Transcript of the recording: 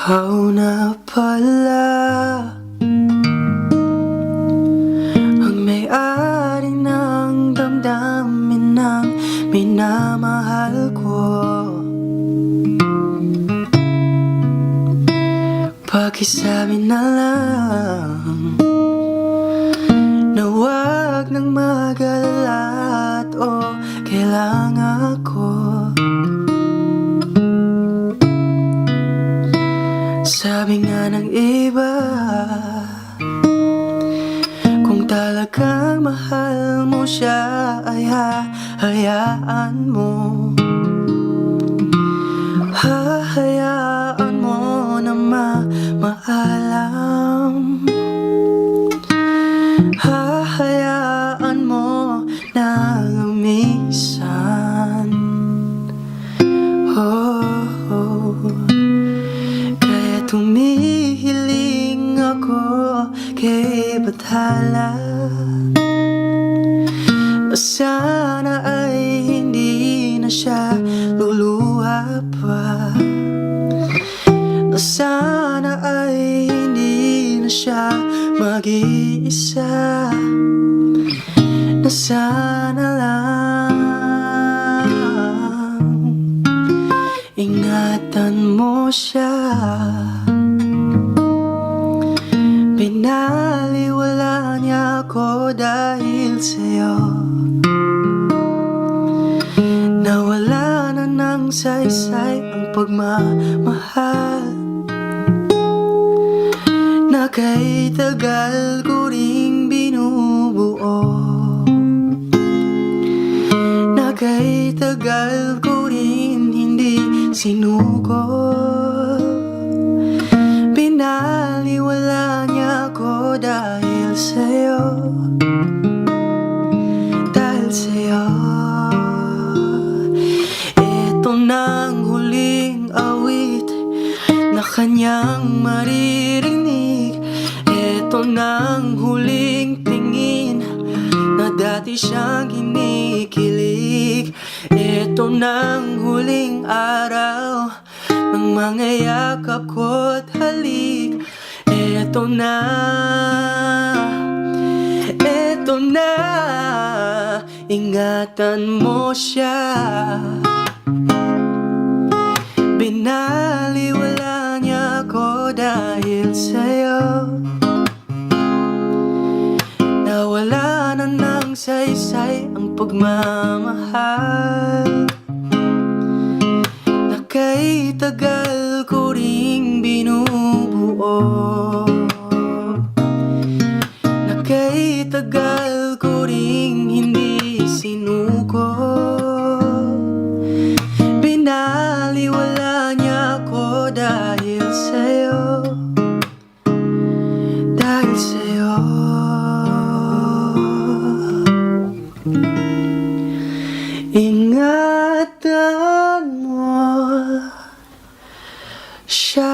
Ikaw na pala ang may-ari ng damdamin ng minamahal ko. Pakisabi na lang na huwag nang mag-alala at kailangan ako. Sabi nga ng iba, kung talagang mahal mo siya ay hahayaan mo. Hahayaan mo na maalam. Hahayaan mo na minsan kaya tumihiling ako kay Bathala na sana ay hindi na siya luluha pa, na sana ay hindi na siya mag-iisa, na sana lang ingatan mo siya. Binaliwala niya ako dahil sa'yo. Nawala na ng saysay ang pagmamahal na kay tagal ko ring binubuo, na kay tagal ko rin hindi sinuko. Binaliwala niya ako dahil sa'yo, dahil sa'yo. Ito nang huling awit na kanyang maririnig. Ito nang huling tingin na dati siyang kinikilig. Ito nang huling araw ng mga yakap ko't halik. Ito na, ingatan mo siya. Binaliwala niya ako dahil sa'yo. Nawala na ng saysay ang pagmamahal na kay tagal ko ring binubuo, na kay tagal ko ring hindi sinuko. Binaliwala niya ako dahil sa'yo, dahil sa'yo. Ingatan mo siya.